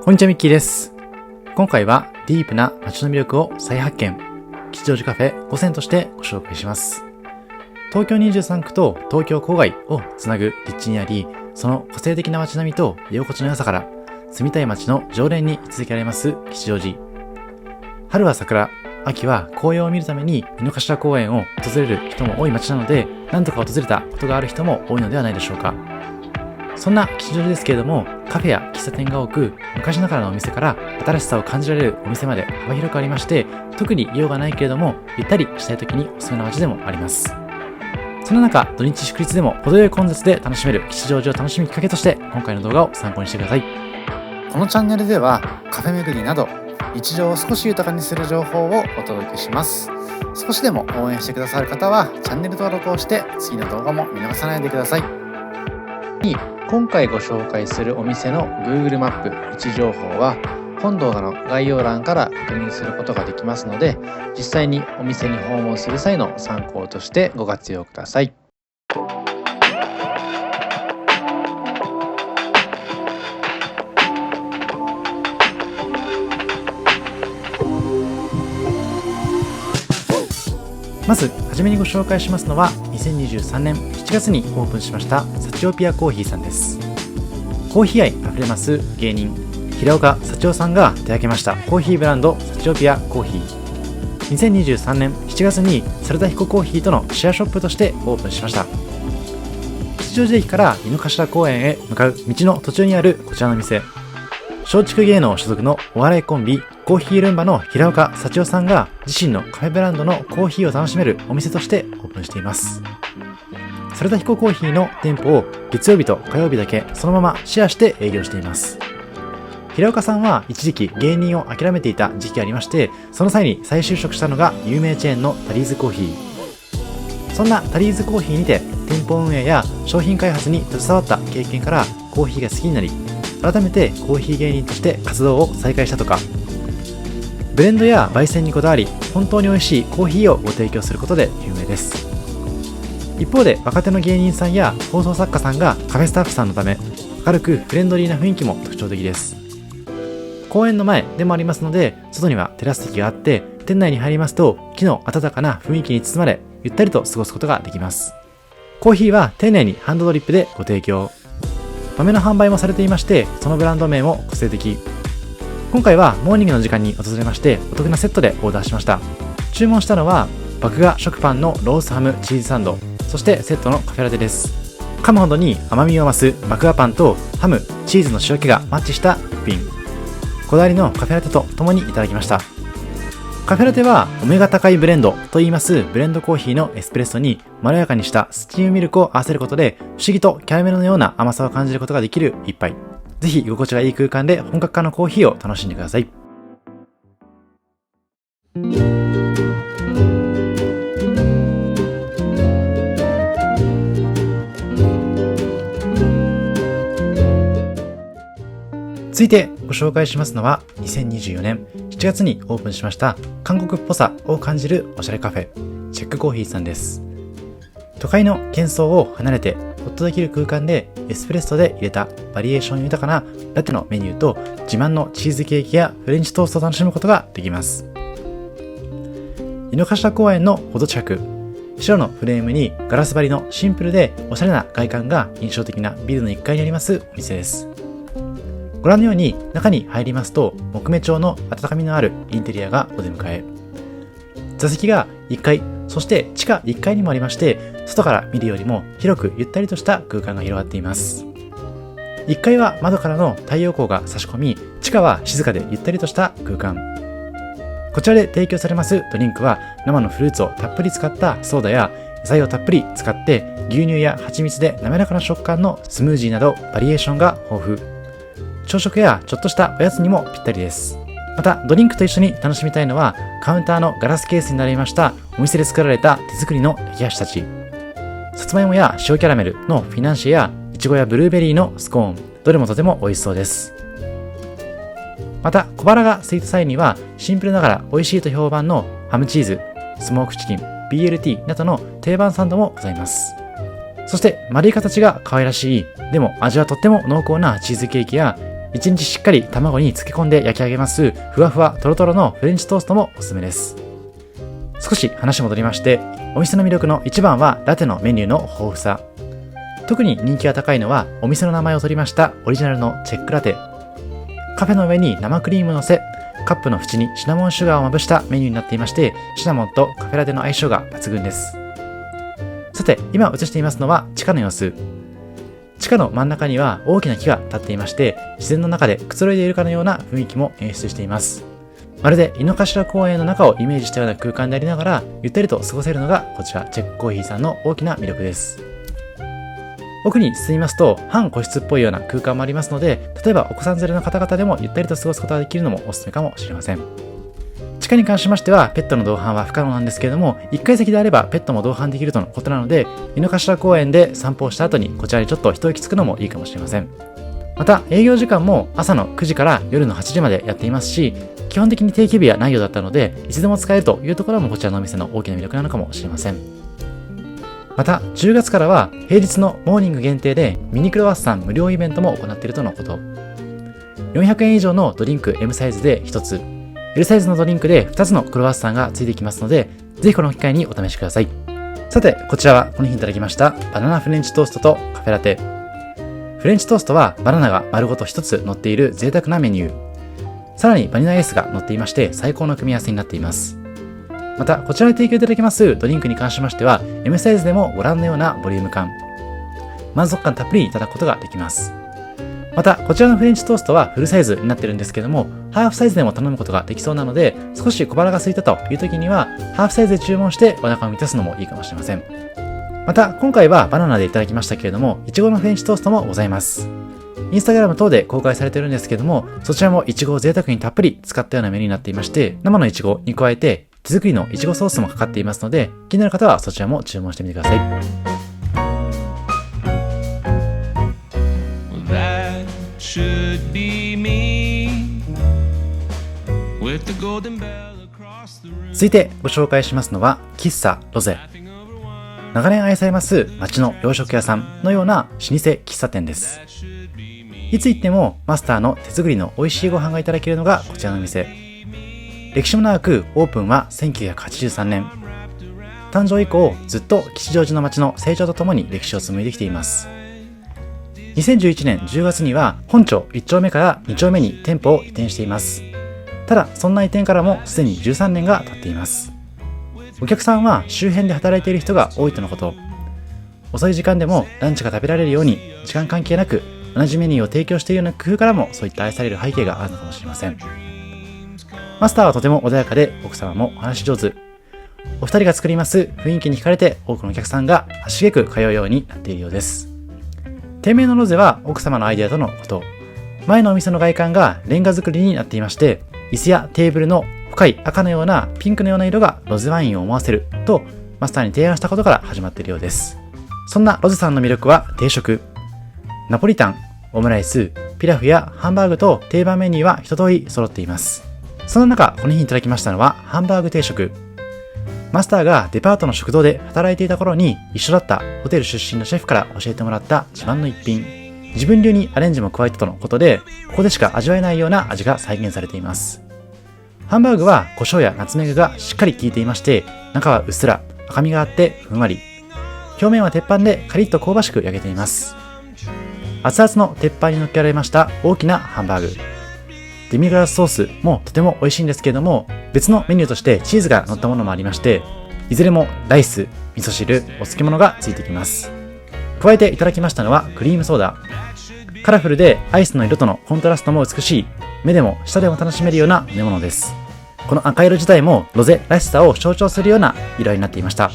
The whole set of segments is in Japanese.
こんにちは、ミッキーです。今回はディープな街の魅力を再発見、吉祥寺カフェ5選としてご紹介します。東京23区と東京郊外をつなぐ立地にあり、その個性的な街並みと居心地の良さから住みたい街の常連に位置づけられます吉祥寺。春は桜、秋は紅葉を見るために井の頭公園を訪れる人も多い街なので、何度か訪れたことがある人も多いのではないでしょうか。そんな吉祥寺ですけれども、カフェや喫茶店が多く、昔ながらのお店から新しさを感じられるお店まで幅広くありまして、特に用がないけれどもゆったりしたい時におすすめの街でもあります。その中、土日祝日でも程よい混雑で楽しめる吉祥寺を楽しむきっかけとして、今回の動画を参考にしてください。このチャンネルではカフェ巡りなど日常を少し豊かにする情報をお届けします。少しでも応援してくださる方はチャンネル登録をして次の動画も見逃さないでください。今回ご紹介するお店の Google マップ位置情報は本動画の概要欄から確認することができますので、実際にお店に訪問する際の参考としてご活用ください。まずはじめにご紹介しますのは、2023年7月にオープンしましたサチオピアコーヒーさんです。コーヒー愛あふれます芸人平岡幸男さんが手掛けましたコーヒーブランドサチオピアコーヒー。2023年7月にサルタヒココーヒーとのシェアショップとしてオープンしました。吉祥寺駅から井の頭公園へ向かう道の途中にあるこちらの店、松竹芸能所属のお笑いコンビコーヒールンバの平岡幸男さんが自身のカフェブランドのコーヒーを楽しめるお店としてオープンしています。サルタヒココーヒーの店舗を月曜日と火曜日だけそのままシェアして営業しています。平岡さんは一時期芸人を諦めていた時期がありまして、その際に再就職したのが有名チェーンのタリーズコーヒー。そんなタリーズコーヒーにて店舗運営や商品開発に携わった経験からコーヒーが好きになり、改めてコーヒー芸人として活動を再開したとか、ブレンドや焙煎にこだわり本当に美味しいコーヒーをご提供することで有名です。一方で若手の芸人さんや放送作家さんがカフェスタッフさんのため、明るくフレンドリーな雰囲気も特徴的です。公園の前でもありますので、外にはテラス席があって、店内に入りますと木の温かな雰囲気に包まれ、ゆったりと過ごすことができます。コーヒーは丁寧にハンドドリップでご提供。豆の販売もされていまして、そのブランド名も個性的。今回はモーニングの時間に訪れまして、お得なセットでオーダーしました。注文したのは麦芽食パンのロースハムチーズサンド、そしてセットのカフェラテです。噛むほどに甘みを増す麦芽パンとハム、チーズの塩気がマッチした一品。こだわりのカフェラテとともにいただきました。カフェラテはお目が高いブレンドと言いますブレンドコーヒーのエスプレッソにまろやかにしたスチームミルクを合わせることで、不思議とキャラメルのような甘さを感じることができる一杯。ぜひ居心地がいい空間で本格化のコーヒーを楽しんでください。続いてご紹介しますのは、2024年7月にオープンしました韓国っぽさを感じるおしゃれカフェチェックコーヒーさんです。都会の喧騒を離れてホッとできる空間で、エスプレッソで入れたバリエーション豊かなラテのメニューと自慢のチーズケーキやフレンチトーストを楽しむことができます。井の頭公園のほど近く、白のフレームにガラス張りのシンプルでおしゃれな外観が印象的なビルの1階にありますお店です。ご覧のように中に入りますと木目調の温かみのあるインテリアがお出迎え。座席が1階、そして地下1階にもありまして、外から見るよりも広くゆったりとした空間が広がっています。1階は窓からの太陽光が差し込み、地下は静かでゆったりとした空間。こちらで提供されますドリンクは生のフルーツをたっぷり使ったソーダや野菜をたっぷり使って牛乳や蜂蜜で滑らかな食感のスムージーなどバリエーションが豊富。朝食やちょっとしたおやつにもぴったりです。またドリンクと一緒に楽しみたいのは、カウンターのガラスケースになりましたお店で作られた手作りの焼き菓子たち。さつまいもや塩キャラメルのフィナンシェやいちごやブルーベリーのスコーン、どれもとても美味しそうです。また小腹が空いた際にはシンプルながら美味しいと評判のハムチーズ、スモークチキン、BLT などの定番サンドもございます。そして丸い形が可愛らしい、でも味はとっても濃厚なチーズケーキや1日しっかり卵に漬け込んで焼き上げますふわふわトロトロのフレンチトーストもおすすめです。少し話戻りまして、お店の魅力の一番はラテのメニューの豊富さ。特に人気が高いのはお店の名前を取りましたオリジナルのチェックラテ。カフェの上に生クリームを乗せ、カップの縁にシナモンシュガーをまぶしたメニューになっていまして、シナモンとカフェラテの相性が抜群です。さて、今映していますのは地下の様子。地下の真ん中には大きな木が立っていまして、自然の中でくつろいでいるかのような雰囲気も演出しています。まるで井の頭公園の中をイメージしたような空間でありながら、ゆったりと過ごせるのがこちらチェックコーヒーさんの大きな魅力です。奥に進みますと半個室っぽいような空間もありますので、例えばお子さん連れの方々でもゆったりと過ごすことができるのもおすすめかもしれません。地下に関しましてはペットの同伴は不可能なんですけれども、1階席であればペットも同伴できるとのことなので、井の頭公園で散歩をした後にこちらにちょっと一息つくのもいいかもしれません。また営業時間も朝の9時から夜の8時までやっていますし、基本的に定休日はないようだったので、いつでも使えるというところもこちらのお店の大きな魅力なのかもしれません。また10月からは平日のモーニング限定でミニクロワッサン無料イベントも行っているとのこと。400円以上のドリンク M サイズで1つ、L サイズのドリンクで2つのクロワッサンがついてきますので、ぜひこの機会にお試しください。さて、こちらはこの日いただきましたバナナフレンチトーストとカフェラテ。フレンチトーストはバナナが丸ごと1つ乗っている贅沢なメニュー。さらにバニラエースが乗っていまして最高の組み合わせになっています。またこちらで提供いただきますドリンクに関しましては M サイズでもご覧のようなボリューム感、満足感たっぷりいただくことができます。またこちらのフレンチトーストはフルサイズになっているんですけども、ハーフサイズでも頼むことができそうなので、少し小腹が空いたという時にはハーフサイズで注文してお腹を満たすのもいいかもしれません。また今回はバナナでいただきましたけれども、いちごのフレンチトーストもございます。インスタグラム等で公開されているんですけども、そちらもいちごを贅沢にたっぷり使ったようなメニューになっていまして、生のいちごに加えて手作りのいちごソースもかかっていますので、気になる方はそちらも注文してみてください。続いてご紹介しますのは喫茶ロゼ。長年愛されます町の洋食屋さんのような老舗喫茶店です。いつ行ってもマスターの手作りの美味しいご飯がいただけるのがこちらの店。歴史も長くオープンは1983年。誕生以降ずっと吉祥寺の町の成長とともに歴史を紡いできています。2011年10月には本町1丁目から2丁目に店舗を移転しています。ただそんな移転からもすでに13年が経っています。お客さんは周辺で働いている人が多いとのこと。遅い時間でもランチが食べられるように時間関係なく同じメニューを提供しているような工夫からもそういった愛される背景があるのかもしれません。マスターはとても穏やかで奥様もお話し上手。お二人が作ります雰囲気に惹かれて多くのお客さんが足しげく通うようになっているようです。店名のロゼは奥様のアイデアとのこと。前のお店の外観がレンガ造りになっていまして、椅子やテーブルの深い赤のようなピンクのような色がロゼワインを思わせるとマスターに提案したことから始まっているようです。そんなロゼさんの魅力は定食。ナポリタン、オムライス、ピラフやハンバーグと定番メニューは一通り揃っています。その中、この日いただきましたのはハンバーグ定食。マスターがデパートの食堂で働いていた頃に一緒だったホテル出身のシェフから教えてもらった自慢の一品。自分流にアレンジも加えたとのことで、ここでしか味わえないような味が再現されています。ハンバーグは胡椒やナツメグがしっかり効いていまして、中はうっすら赤みがあってふんわり。表面は鉄板でカリッと香ばしく焼けています。熱々の鉄板に乗っけられました大きなハンバーグ。デミグラスソースもとても美味しいんですけれども、別のメニューとしてチーズが乗ったものもありまして、いずれもライス、味噌汁、お漬物がついてきます。加えていただきましたのはクリームソーダ。カラフルでアイスの色とのコントラストも美しい、目でも舌でも楽しめるような飲み物です。この赤色自体もロゼらしさを象徴するような色合いになっていました。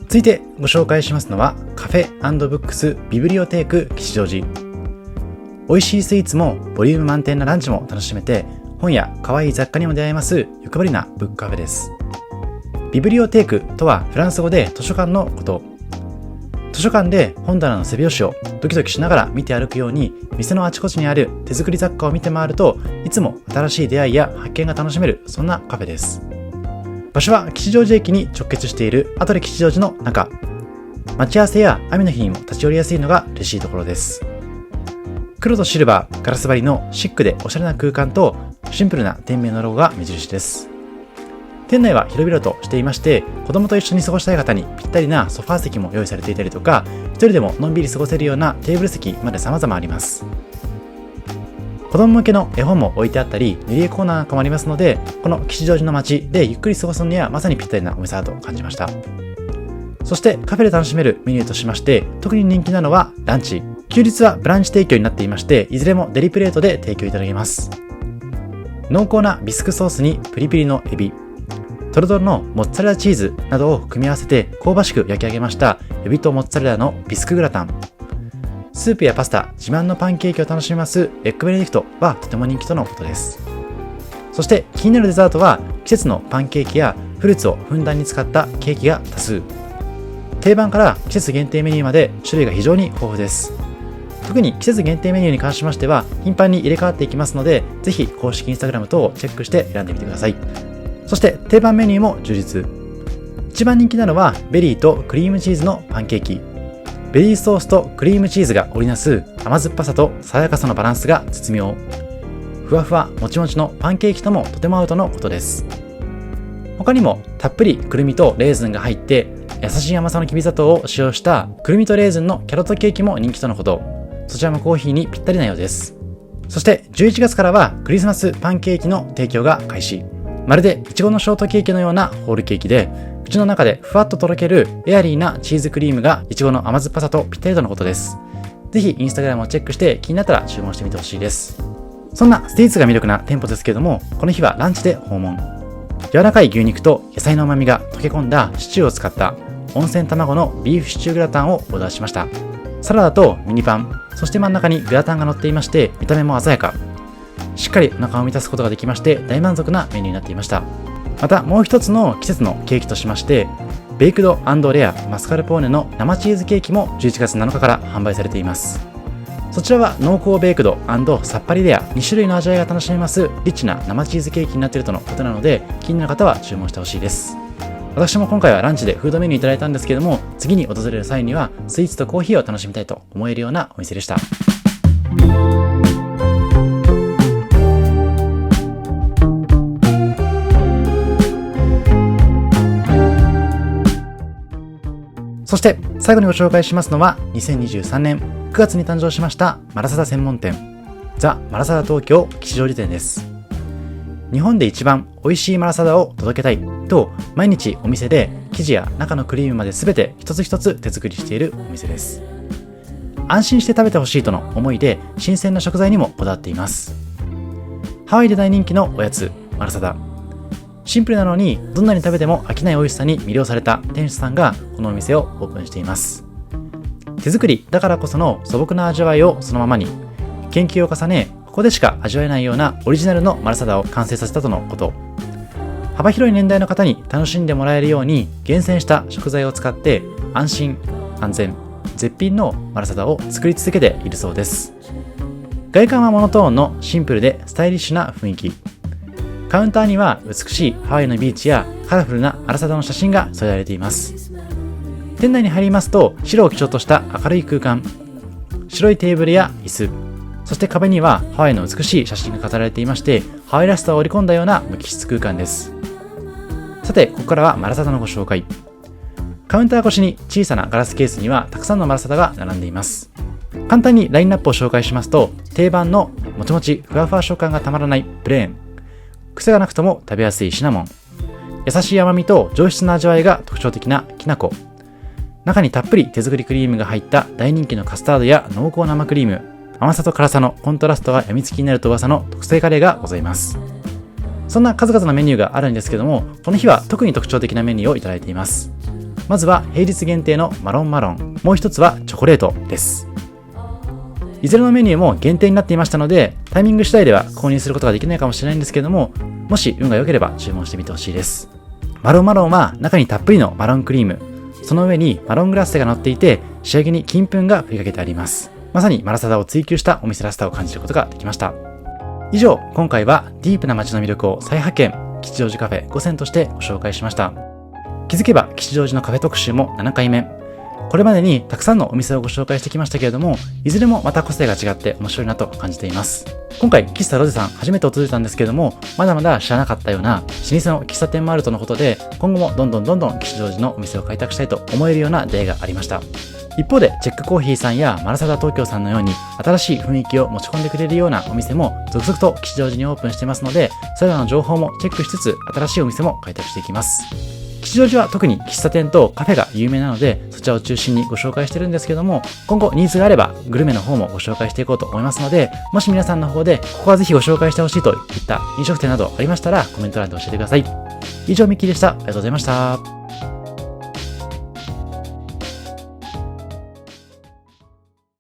続いてご紹介しますのはカフェ&ブックスビブリオテーク吉祥寺。美味しいスイーツもボリューム満点なランチも楽しめて、本や可愛い雑貨にも出会えます欲張りなブックカフェです。ビブリオテークとはフランス語で図書館のこと。図図書館で本棚の背表紙をドキドキしながら見て歩くように、店のあちこちにある手作り雑貨を見て回ると、いつも新しい出会いや発見が楽しめる、そんなカフェです。場所は吉祥寺駅に直結しているアトレ吉祥寺の中。待ち合わせや雨の日にも立ち寄りやすいのが嬉しいところです。黒とシルバー、ガラス張りのシックでおしゃれな空間とシンプルな店名のロゴが目印です。店内は広々としていまして、子供と一緒に過ごしたい方にぴったりなソファー席も用意されていたりとか、一人でものんびり過ごせるようなテーブル席まで様々あります。子供向けの絵本も置いてあったり、塗り絵コーナーなんかもありますので、この吉祥寺の街でゆっくり過ごすのにはまさにぴったりなお店だと感じました。そしてカフェで楽しめるメニューとしまして、特に人気なのはランチ。休日はブランチ提供になっていまして、いずれもデリプレートで提供いただけます。濃厚なビスクソースにプリプリのエビ、トロトロのモッツァレラチーズなどを組み合わせて香ばしく焼き上げましたエビとモッツァレラのビスクグラタン。スープやパスタ、自慢のパンケーキを楽しみますエッグベネディクトはとても人気とのことです。そして気になるデザートは季節のパンケーキやフルーツをふんだんに使ったケーキが多数。定番から季節限定メニューまで種類が非常に豊富です。特に季節限定メニューに関しましては頻繁に入れ替わっていきますので、ぜひ公式インスタグラム等をチェックして選んでみてください。そして定番メニューも充実。一番人気なのはベリーとクリームチーズのパンケーキ。ベリーソースとクリームチーズが織りなす甘酸っぱさと爽やかさのバランスが絶妙。ふわふわもちもちのパンケーキともとても合うとのことです。他にもたっぷりくるみとレーズンが入って優しい甘さのきび砂糖を使用したくるみとレーズンのキャロットケーキも人気とのこと。そちらもコーヒーにぴったりなようです。そして11月からはクリスマスパンケーキの提供が開始。まるでイチゴのショートケーキのようなホールケーキで、口の中でふわっととろけるエアリーなチーズクリームがイチゴの甘酸っぱさとぴったりとのことです。ぜひインスタグラムをチェックして気になったら注文してみてほしいです。そんなスイーツが魅力な店舗ですけれども、この日はランチで訪問。柔らかい牛肉と野菜の旨味が溶け込んだシチューを使った温泉卵のビーフシチューグラタンをオーダーしました。サラダとミニパン、そして真ん中にグラタンが乗っていまして、見た目も鮮やか。しっかりお腹を満たすことができまして、大満足なメニューになっていました。またもう一つの季節のケーキとしまして、ベイクド&レアマスカルポーネの生チーズケーキも11月7日から販売されています。そちらは濃厚ベイクド&さっぱりレア2種類の味わいが楽しめますリッチな生チーズケーキになっているとのことなので、気になる方は注文してほしいです。私も今回はランチでフードメニューいただいたんですけども、次に訪れる際にはスイーツとコーヒーを楽しみたいと思えるようなお店でした。そして最後にご紹介しますのは2023年9月に誕生しましたマラサダ専門店ザ・マラサダ東京吉祥寺店です。日本で一番美味しいマラサダを届けたいと毎日お店で生地や中のクリームまで全て一つ一つ手作りしているお店です。安心して食べてほしいとの思いで新鮮な食材にもこだわっています。ハワイで大人気のおやつマラサダ。シンプルなのにどんなに食べても飽きない美味しさに魅了された店主さんがこのお店をオープンしています。手作りだからこその素朴な味わいをそのままに研究を重ね、ここでしか味わえないようなオリジナルのマラサダを完成させたとのこと。幅広い年代の方に楽しんでもらえるように厳選した食材を使って安心安全絶品のマラサダを作り続けているそうです。外観はモノトーンのシンプルでスタイリッシュな雰囲気。カウンターには美しいハワイのビーチやカラフルなマラサダの写真が添えられています。店内に入りますと白を基調とした明るい空間、白いテーブルや椅子、そして壁にはハワイの美しい写真が飾られていまして、ハワイらしさを織り込んだような無機質空間です。さてここからはマラサダのご紹介。カウンター越しに小さなガラスケースにはたくさんのマラサダが並んでいます。簡単にラインナップを紹介しますと、定番のもちもちふわふわ食感がたまらないプレーン、癖がなくとも食べやすいシナモン、優しい甘みと上質な味わいが特徴的なきなこ、中にたっぷり手作りクリームが入った大人気のカスタードや濃厚生クリーム、甘さと辛さのコントラストが病みつきになると噂の特製カレーがございます。そんな数々のメニューがあるんですけども、この日は特に特徴的なメニューをいただいています。まずは平日限定のマロンマロン、もう一つはチョコレートです。いずれのメニューも限定になっていましたので、タイミング次第では購入することができないかもしれないんですけども、もし運が良ければ注文してみてほしいです。マロンマロンは中にたっぷりのマロンクリーム、その上にマロングラッセが乗っていて、仕上げに金粉が振りかけてあります。まさにマラサダを追求したお店らしさを感じることができました。以上、今回はディープな街の魅力を再発見、吉祥寺カフェ5選としてご紹介しました。気づけば吉祥寺のカフェ特集も7回目。これまでにたくさんのお店をご紹介してきましたけれども、いずれもまた個性が違って面白いなと感じています。今回、喫茶ロゼさん初めて訪れたんですけれども、まだまだ知らなかったような老舗の喫茶店もあるとのことで、今後もどんどん吉祥寺のお店を開拓したいと思えるような出会いがありました。一方で、チェックコーヒーさんやマラサダ東京さんのように、新しい雰囲気を持ち込んでくれるようなお店も続々と吉祥寺にオープンしてますので、それらの情報もチェックしつつ、新しいお店も開拓していきます。吉祥寺は特に喫茶店とカフェが有名なので、そちらを中心にご紹介してるんですけども、今後ニーズがあればグルメの方もご紹介していこうと思いますので、もし皆さんの方でここはぜひご紹介してほしいといった飲食店などありましたらコメント欄で教えてください。以上、ミッキーでした。ありがとうございました。